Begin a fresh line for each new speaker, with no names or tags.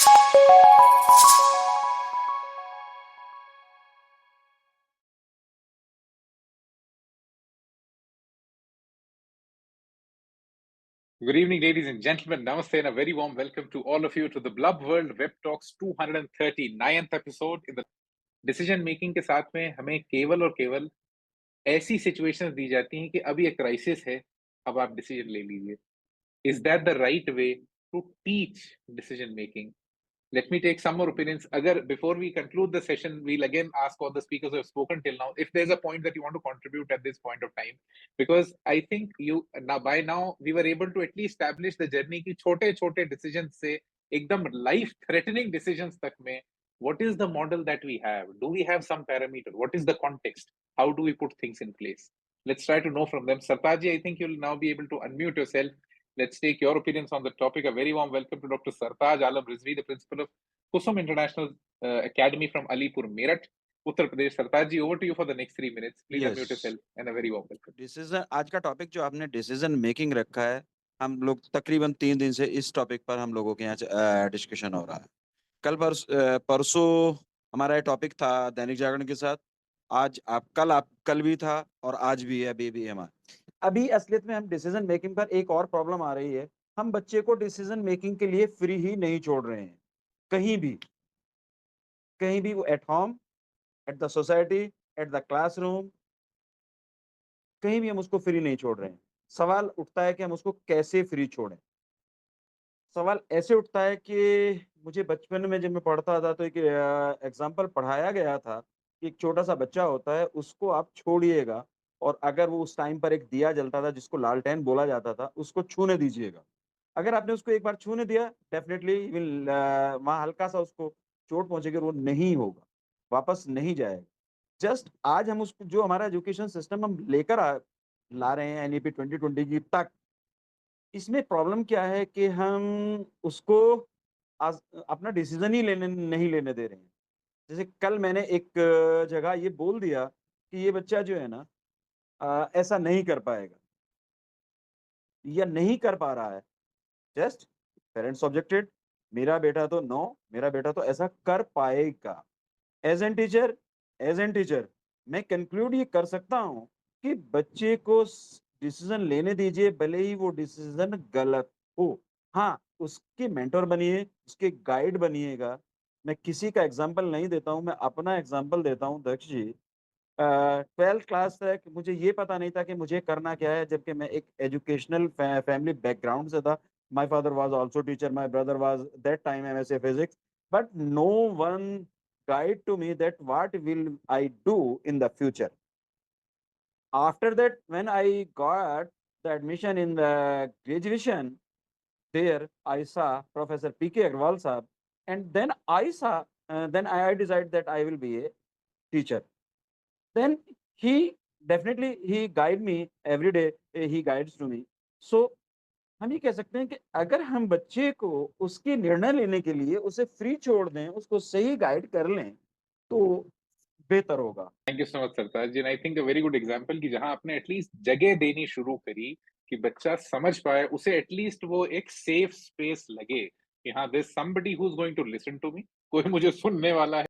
Good evening, ladies and gentlemen. Namaste and a very warm welcome to all of you to the Blub World Web Talks 239th episode. In the decision making के साथ में हमें केवल और केवल ऐसी situations दी जाती हैं कि अभी एक क्राइसिस है, अब आप डिसीजन ले लीजिए. Is that the right way to teach decision making? Let me take some more opinions. Agar before we conclude the session, we'll again ask all the speakers who have spoken till now if there's a point that you want to contribute at this point of time, because I think you now by now we were able to at least establish the journey ki छोटे छोटे decisions से एकदम life threatening decisions तक में what is the model that we have? Do we have some parameter? What is the context? How do we put things in place? Let's try to know from them. Sartaji, I think you'll now be able to unmute yourself. Let's take your opinions on the topic. A very warm welcome to Dr. Sartaj Alam Rizvi, the principal of Kusum International Academy from Alipur, Meerut, Uttar Pradesh. Sartaj ji, over to you for the next 3 minutes. Please unmute yourself and a very warm welcome.
Decision आज का topic जो आपने decision making रखा है, हम लोग तकरीबन 3 दिन से इस टॉपिक पर हम लोगों के यहाँ डिस्कशन हो रहा है. परसों हमारा ये टॉपिक था दैनिक जागरण के साथ. आज कल भी था और आज भी है, अभी भी हमारा. अभी असलियत में हम डिसीजन मेकिंग पर एक और प्रॉब्लम आ रही है. हम बच्चे को डिसीजन मेकिंग के लिए फ्री ही नहीं छोड़ रहे हैं. कहीं भी वो at home, at the society, at the classroom, कहीं भी हम उसको फ्री नहीं छोड़ रहे हैं. सवाल उठता है कि हम उसको कैसे फ्री छोड़ें. सवाल ऐसे उठता है कि मुझे बचपन में जब मैं पढ़ता था तो एक एग्जाम्पल पढ़ाया गया था कि एक छोटा-सा बच्चा होता है, उसको आप छोड़िएगा और अगर वो उस टाइम पर एक दिया जलता था जिसको लालटेन बोला जाता था, उसको छूने दीजिएगा. अगर आपने उसको एक बार छूने दिया, डेफिनिटली विल वहाँ हल्का-सा उसको चोट पहुँचेगी और वो नहीं होगा, वापस नहीं जाएगा. जस्ट आज हम उसको जो हमारा एजुकेशन सिस्टम हम ला रहे हैं एनईपी 2020 की तक, इसमें प्रॉब्लम क्या है कि हम उसको आज अपना डिसीजन ही नहीं लेने दे रहे हैं. जैसे कल मैंने एक जगह ये बोल दिया कि ये बच्चा जो है ना ऐसा नहीं कर पाएगा या नहीं कर पा रहा है. जस्ट पेरेंट्स ऑब्जेक्टेड, मेरा बेटा तो ऐसा कर पाएगा. एज एन टीचर मैं कंक्लूड ये कर सकता हूँ कि बच्चे को डिसीजन लेने दीजिए, भले ही वो डिसीजन गलत हो. हाँ, उसके मेंटर बनिए, उसके गाइड बनिएगा. मैं किसी का एग्जाम्पल नहीं देता हूँ, मैं अपना एग्जाम्पल देता हूँ. दक्ष जी, 12th क्लास तक मुझे ये पता नहीं था कि मुझे करना क्या है, जबकि मैं एक एजुकेशनल फैमिली बैकग्राउंड से था. My father was also teacher, my brother was that time MSc physics, but no one guide to me that what will I do in the future. After that, when I got the admission in the graduation, there I saw Professor P.K. Agrawal sahab, and then I decided that I will be a teacher. Then he he guide me every day, he guides to me. So हम ये कह सकते हैं कि अगर हम बच्चे को उसके निर्णय लेने के लिए उसे फ्री छोड़ दें, उसको सही गाइड कर लें, तो बेहतर होगा.
Thank you so much, Sartaj ji. And I think a very good example कि जहां आपने एटलीस्ट जगह देनी शुरू करी कि बच्चा समझ पाए, उसे एटलीस्ट वो एक सेफ स्पेस लगे कि हाँ, there's somebody who's going to listen to me, कोई मुझे सुनने वाला है.